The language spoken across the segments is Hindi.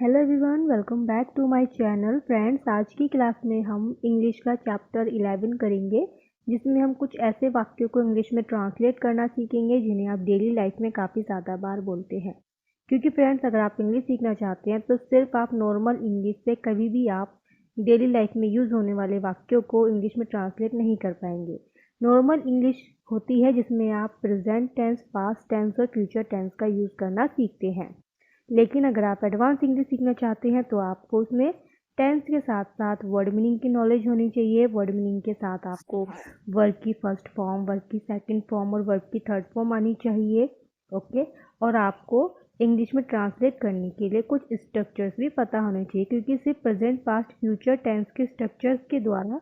Hello everyone, welcome back to my channel. Friends, आज की क्लास में हम इंग्लिश का चैप्टर 11 करेंगे, जिसमें हम कुछ ऐसे वाक्यों को इंग्लिश में ट्रांसलेट करना सीखेंगे जिन्हें आप डेली लाइफ में काफ़ी ज़्यादा बार बोलते हैं। क्योंकि फ्रेंड्स, अगर आप इंग्लिश सीखना चाहते हैं तो सिर्फ आप नॉर्मल इंग्लिश से कभी भी आप डेली लाइफ में यूज़ होने वाले वाक्यों को इंग्लिश में ट्रांसलेट नहीं कर पाएंगे। नॉर्मल इंग्लिश होती है जिसमें आप प्रेजेंट टेंस, पास्ट टेंस और फ्यूचर टेंस का यूज़ करना सीखते हैं। लेकिन अगर आप एडवांस इंग्लिश सीखना चाहते हैं तो आपको उसमें टेंस के साथ साथ वर्ड मीनिंग की नॉलेज होनी चाहिए। वर्ड मीनिंग के साथ आपको वर्ब की फर्स्ट फॉर्म, वर्ब की सेकंड फॉर्म और वर्ब की थर्ड फॉर्म आनी चाहिए। ओके। और आपको इंग्लिश में ट्रांसलेट करने के लिए कुछ स्ट्रक्चर्स भी पता होने चाहिए, क्योंकि सिर्फ प्रेजेंट, पास्ट, फ्यूचर टेंस के स्ट्रक्चर्स के द्वारा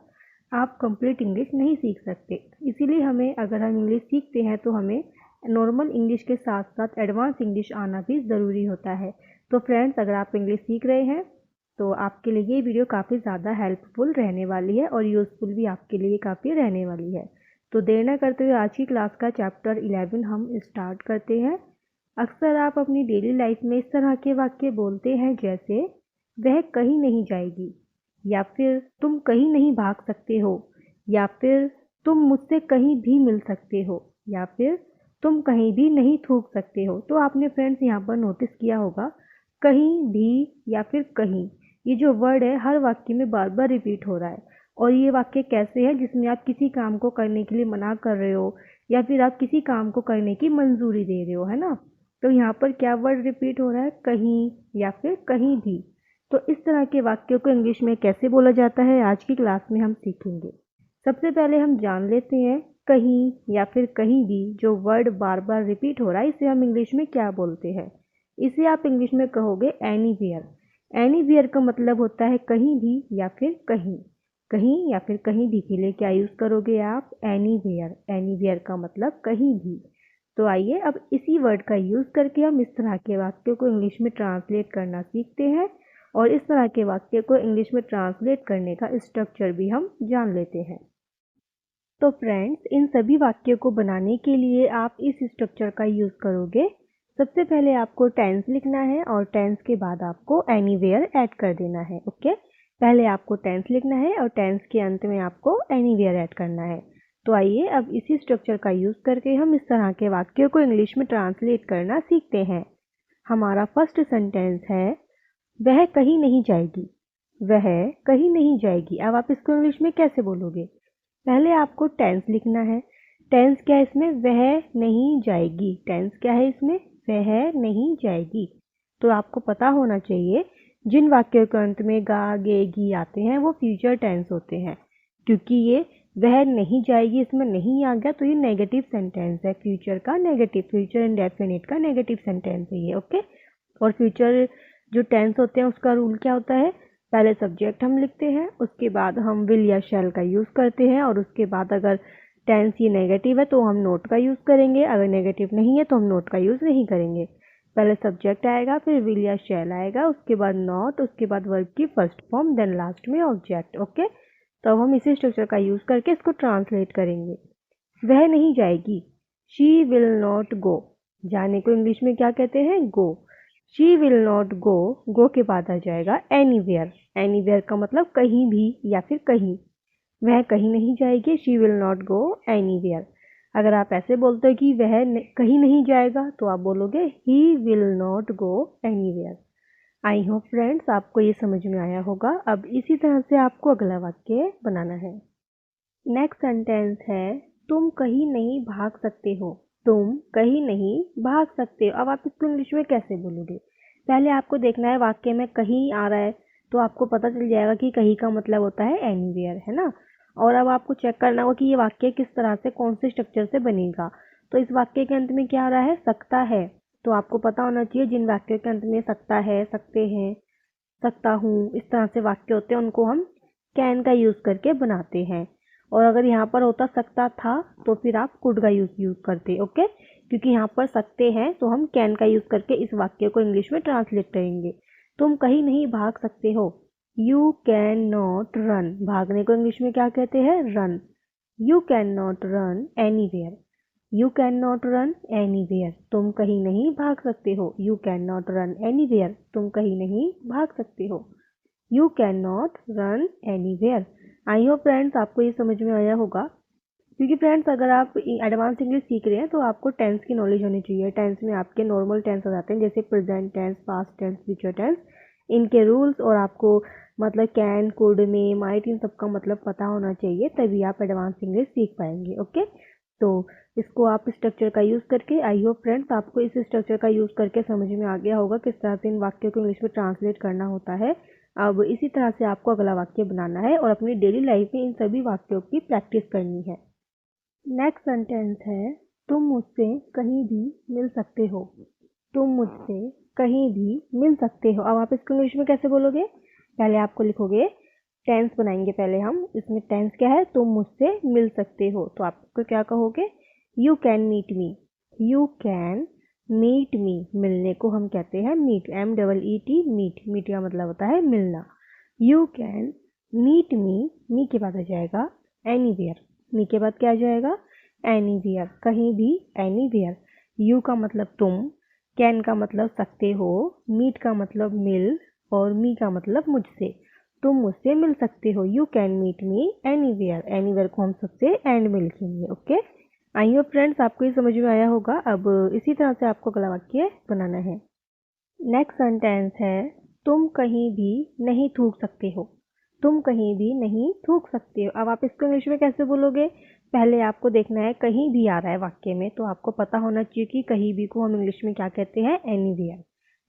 आप कंप्लीट इंग्लिश नहीं सीख सकते। इसीलिए हमें, अगर हम इंग्लिश सीखते हैं तो हमें नॉर्मल इंग्लिश के साथ साथ एडवांस इंग्लिश आना भी ज़रूरी होता है। तो फ्रेंड्स, अगर आप इंग्लिश सीख रहे हैं तो आपके लिए ये वीडियो काफ़ी ज़्यादा हेल्पफुल रहने वाली है और यूज़फुल भी आपके लिए काफ़ी रहने वाली है। तो देर न करते हुए आज की क्लास का चैप्टर 11 हम स्टार्ट करते हैं। अक्सर आप अपनी डेली लाइफ में इस तरह के वाक्य बोलते हैं, जैसे वह कहीं नहीं जाएगी, या फिर तुम कहीं नहीं भाग सकते हो, या फिर तुम मुझसे कहीं भी मिल सकते हो, या फिर तुम कहीं भी नहीं थूक सकते हो। तो आपने फ्रेंड्स यहाँ पर नोटिस किया होगा, कहीं भी या फिर कहीं, ये जो वर्ड है हर वाक्य में बार बार रिपीट हो रहा है। और ये वाक्य कैसे है, जिसमें आप किसी काम को करने के लिए मना कर रहे हो या फिर आप किसी काम को करने की मंजूरी दे रहे हो, है ना। तो यहाँ पर क्या वर्ड रिपीट हो रहा है, कहीं या फिर कहीं भी। तो इस तरह के वाक्यों को इंग्लिश में कैसे बोला जाता है, आज की क्लास में हम सीखेंगे। सबसे पहले हम जान लेते हैं कहीं या फिर कहीं भी जो वर्ड बार बार रिपीट हो रहा है, इसे हम इंग्लिश में क्या बोलते हैं। इसे आप इंग्लिश में कहोगे एनीवेयर। एनीवेयर का मतलब होता है कहीं भी या फिर कहीं। कहीं या फिर कहीं भी के लिए क्या यूज़ करोगे आप, एनीवेयर। एनीवेयर का मतलब कहीं भी। तो आइए अब इसी वर्ड का यूज़ करके हम इस तरह के वाक्यों को इंग्लिश में ट्रांसलेट करना सीखते हैं, और इस तरह के वाक्य को इंग्लिश में ट्रांसलेट करने का स्ट्रक्चर भी हम जान लेते हैं। तो फ्रेंड्स, इन सभी वाक्यों को बनाने के लिए आप इस स्ट्रक्चर का यूज़ करोगे। सबसे पहले आपको टेंस लिखना है और टेंस के बाद आपको एनीवेयर ऐड कर देना है। ओके। पहले आपको टेंस लिखना है और टेंस के अंत में आपको एनीवेयर ऐड करना है। तो आइए अब इसी स्ट्रक्चर का यूज़ करके हम इस तरह के वाक्यों को इंग्लिश में ट्रांसलेट करना सीखते हैं। हमारा फर्स्ट सेंटेंस है, वह कहीं नहीं जाएगी। वह कहीं नहीं जाएगी। अब आप इसको इंग्लिश में कैसे बोलोगे। पहले आपको टेंस लिखना है। टेंस क्या है इसमें, वह नहीं जाएगी। टेंस क्या है इसमें, वह नहीं जाएगी। तो आपको पता होना चाहिए जिन वाक्यों के अंत में गा, गे, गी आते हैं वो फ्यूचर टेंस होते हैं। क्योंकि ये वह नहीं जाएगी, इसमें नहीं आ गया तो ये नेगेटिव सेंटेंस है। फ्यूचर का नेगेटिव, फ्यूचर इंडेफिनिट का नेगेटिव सेंटेंस है ये। ओके। और फ्यूचर जो टेंस होते हैं उसका रूल क्या होता है, पहले सब्जेक्ट हम लिखते हैं, उसके बाद हम विल या शैल का यूज़ करते हैं, और उसके बाद अगर टेंस ये नेगेटिव है तो हम नोट का यूज़ करेंगे, अगर नेगेटिव नहीं है तो हम नोट का यूज़ नहीं करेंगे। पहले सब्जेक्ट आएगा, फिर विल या शैल आएगा, उसके बाद नॉट, उसके बाद वर्ब की फर्स्ट फॉर्म, देन लास्ट में ऑब्जेक्ट। ओके। तो अब हम इसी स्ट्रक्चर का यूज़ करके इसको ट्रांसलेट करेंगे। वह नहीं जाएगी, शी विल नॉट गो। जाने को इंग्लिश में क्या कहते हैं, गो। शी विल नॉट गो, गो के बाद आ जाएगा एनीवेयर। एनीवेयर का मतलब कहीं भी या फिर कहीं। वह कहीं नहीं जाएगी, she will not go anywhere. अगर आप ऐसे बोलते हो कि वह कहीं नहीं जाएगा तो आप बोलोगे he will not go anywhere. I hope friends आपको ये समझ में आया होगा। अब इसी तरह से आपको अगला वाक्य बनाना है। नेक्स्ट सेंटेंस है, तुम कहीं नहीं भाग सकते हो। तुम कहीं नहीं भाग सकते हो। अब आप इसको इंग्लिश में कैसे बोलोगे। पहले आपको देखना है वाक्य में कहीं आ रहा है तो आपको पता चल जाएगा कि कहीं का मतलब होता है एनीवेयर, है ना। और अब आपको चेक करना होगा कि ये वाक्य किस तरह से, कौन से स्ट्रक्चर से बनेगा। तो इस वाक्य के अंत में क्या आ रहा है, सकता है। तो आपको पता होना चाहिए जिन वाक्यों के अंत में सकता है, सकते हैं, सकता हूँ, इस तरह से वाक्य होते हैं उनको हम कैन का यूज़ करके बनाते हैं। और अगर यहाँ पर होता सकता था तो फिर आप कुड का यूज़ करते। ओके। क्योंकि यहाँ पर सकते हैं तो हम कैन का यूज़ करके इस वाक्य को इंग्लिश में ट्रांसलेट करेंगे। तुम कहीं नहीं भाग सकते हो। You can not run. भागने को इंग्लिश में क्या कहते हैं, run. You can not run anywhere. You can not run anywhere, तुम कहीं नहीं भाग सकते हो। You can not run anywhere, तुम कहीं नहीं भाग सकते हो। You can not run anywhere. I hope friends आपको ये समझ में आया होगा, क्योंकि फ्रेंड्स अगर आप एडवांस इंग्लिश सीख रहे हैं तो आपको टेंस की नॉलेज होनी चाहिए। टेंस में आपके नॉर्मल टेंस आ जाते हैं, जैसे present tense, past tense, future tense, इनके रूल्स और आपको मतलब कैन, कुड, में, माइट, इन सबका मतलब पता होना चाहिए, तभी आप एडवांस इंग्लिश सीख पाएंगे। ओके, तो इसको आप स्ट्रक्चर का यूज़ करके, आई होप फ्रेंड्स आपको इस स्ट्रक्चर का यूज़ करके समझ में आ गया होगा किस तरह से इन वाक्यों को इंग्लिश में ट्रांसलेट करना होता है। अब इसी तरह से आपको अगला वाक्य बनाना है और अपनी डेली लाइफ में इन सभी वाक्यों की प्रैक्टिस करनी है। नेक्स्ट सेंटेंस है, तुम मुझसे कहीं भी मिल सकते हो। तुम मुझसे कहीं भी मिल सकते हो। अब आप इसको इंग्लिश में कैसे बोलोगे? पहले आपको लिखोगे, टेंस बनाएंगे पहले हम। इसमें टेंस क्या है? तुम मुझसे मिल सकते हो, तो आपको क्या कहोगे? You can meet me. You can meet me, मिलने को हम कहते हैं मीट, MEET, मीट। मीट का मतलब होता है मिलना। यू कैन मीट मी, मी के बाद आ जाएगा एनीवेयर। मी के बाद क्या आ जाएगा? एनीवेयर, कहीं भी, एनीवेयर। यू का मतलब तुम, कैन का मतलब सकते हो, मीट का मतलब मिल, और मी का मतलब मुझसे। तुम मुझसे मिल सकते हो। You can meet me anywhere. Anywhere को हम सबसे एंड में लिखेंगे। ओके, आई होप फ्रेंड्स आपको ये समझ में आया होगा। अब इसी तरह से आपको अगला वाक्य बनाना है। नेक्स्ट सेंटेंस है, तुम कहीं भी नहीं थूक सकते हो। तुम कहीं भी नहीं थूक सकते हो। अब आप इसको इंग्लिश में कैसे बोलोगे? पहले आपको देखना है, कहीं भी आ रहा है वाक्य में, तो आपको पता होना चाहिए कि कहीं भी को हम इंग्लिश में क्या कहते हैं? एनीवेयर।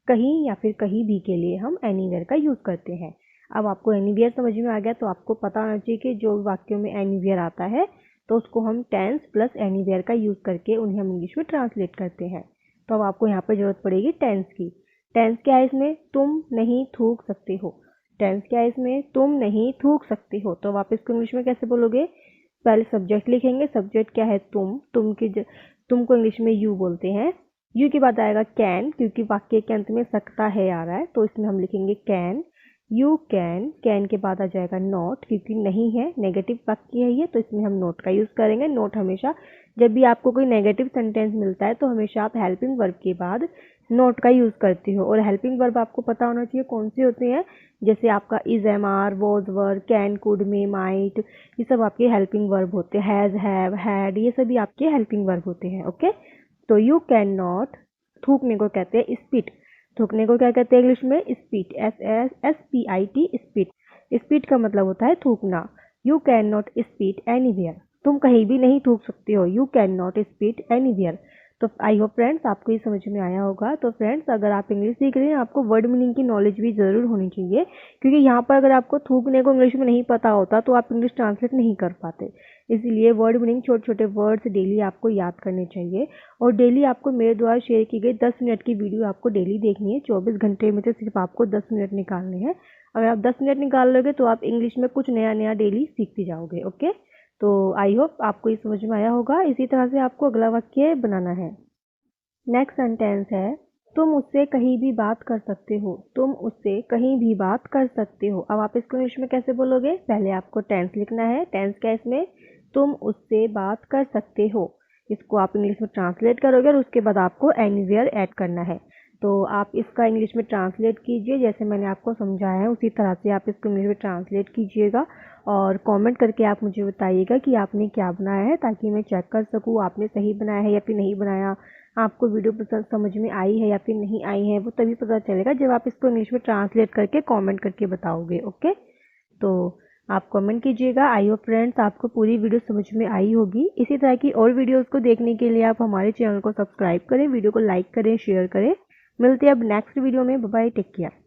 कहीं या फिर कहीं भी के लिए हम एनीवेयर का यूज़ करते हैं। अब आपको एनीवेयर समझ में आ गया, तो आपको पता होना चाहिए कि जो वाक्यों में एनीवेयर आता है तो उसको हम टेंस प्लस एनीवेयर का यूज़ करके उन्हें हम इंग्लिश में ट्रांसलेट करते हैं। तो अब आपको यहाँ पर जरूरत पड़ेगी टेंस की। टेंस क्या है इसमें? तुम नहीं थूक सकते हो। टेंस क्या है इसमें? तुम नहीं थूक सकते हो। तो अब आप इसको इंग्लिश में कैसे बोलोगे? पहले सब्जेक्ट लिखेंगे। सब्जेक्ट क्या है? तुम की तुमको इंग्लिश में यू बोलते हैं। यू के बाद आएगा कैन, क्योंकि वाक्य के अंत में सकता है आ रहा है, तो इसमें हम लिखेंगे कैन। यू कैन, कैन के बाद आ जाएगा नॉट, क्योंकि नहीं है, नेगेटिव वाक्य है ये, तो इसमें हम नॉट का यूज़ करेंगे। नॉट हमेशा, जब भी आपको कोई नेगेटिव सेंटेंस मिलता है तो हमेशा आप हेल्पिंग वर्ब के बाद नॉट का यूज़ करते हो। और हेल्पिंग वर्ब आपको पता होना चाहिए कौन से होते हैं, जैसे आपका is, am, are, was, were, can, could, may, might, ये सब आपके हेल्पिंग वर्ब होते हैं। हैज़, हैव, हैड, ये सभी आपके हेल्पिंग वर्ब होते हैं। ओके, तो यू कैन नॉट, थूकने को कहते हैं स्पीट। थूकने को क्या कहते हैं इंग्लिश में? Spit, SPIT, spit. स्पीट का मतलब होता है थूकना। You can not spit anywhere, तुम कहीं भी नहीं थूक सकते हो। You can not spit anywhere. तो आई होप फ्रेंड्स आपको ये समझ में आया होगा। तो फ्रेंड्स अगर आप इंग्लिश सीख रहे हैं, आपको वर्ड मीनिंग की नॉलेज भी ज़रूर होनी चाहिए, क्योंकि यहाँ पर अगर आपको थूकने को इंग्लिश में नहीं पता होता तो आप इंग्लिश ट्रांसलेट नहीं कर पाते। इसीलिए वर्ड मीनिंग, छोटे छोटे वर्ड्स डेली आपको याद करने चाहिए। और डेली आपको मेरे द्वारा शेयर की गई 10 मिनट की वीडियो आपको डेली देखनी है। 24 घंटे में से सिर्फ आपको 10 मिनट निकालने हैं। अगर आप 10 मिनट निकाल लोगे तो आप इंग्लिश में कुछ नया नया डेली सीखते जाओगे। ओके, तो आई होप आपको ये समझ में आया होगा। इसी तरह से आपको अगला वाक्य बनाना है। नेक्स्ट सेंटेंस है, तुम उससे कहीं भी बात कर सकते हो। तुम उससे कहीं भी बात कर सकते हो। अब आप इसको इंग्लिश में कैसे बोलोगे? पहले आपको टेंस लिखना है। टेंस क्या है इसमें? तुम उससे बात कर सकते हो। इसको आप इंग्लिश में ट्रांसलेट करोगे और उसके बाद आपको एनीवेयर ऐड करना है। तो आप इसका इंग्लिश में ट्रांसलेट कीजिए, जैसे मैंने आपको समझाया है उसी तरह से आप इसको इंग्लिश में ट्रांसलेट कीजिएगा। और कमेंट करके आप मुझे बताइएगा कि आपने क्या बनाया है, ताकि मैं चेक कर सकूँ आपने सही बनाया है या फिर नहीं बनाया। आपको वीडियो पसंद समझ में आई है या फिर नहीं आई है, वो तभी पता चलेगा जब आप इसको इंग्लिश में ट्रांसलेट करके कमेंट करके बताओगे। ओके, तो आप कमेंट कीजिएगा। आई होप फ्रेंड्स आपको पूरी वीडियो समझ में आई होगी। इसी तरह की और वीडियोस को देखने के लिए आप हमारे चैनल को सब्सक्राइब करें, वीडियो को लाइक करें, शेयर करें। मिलते हैं अब नेक्स्ट वीडियो में। Bye bye, take care.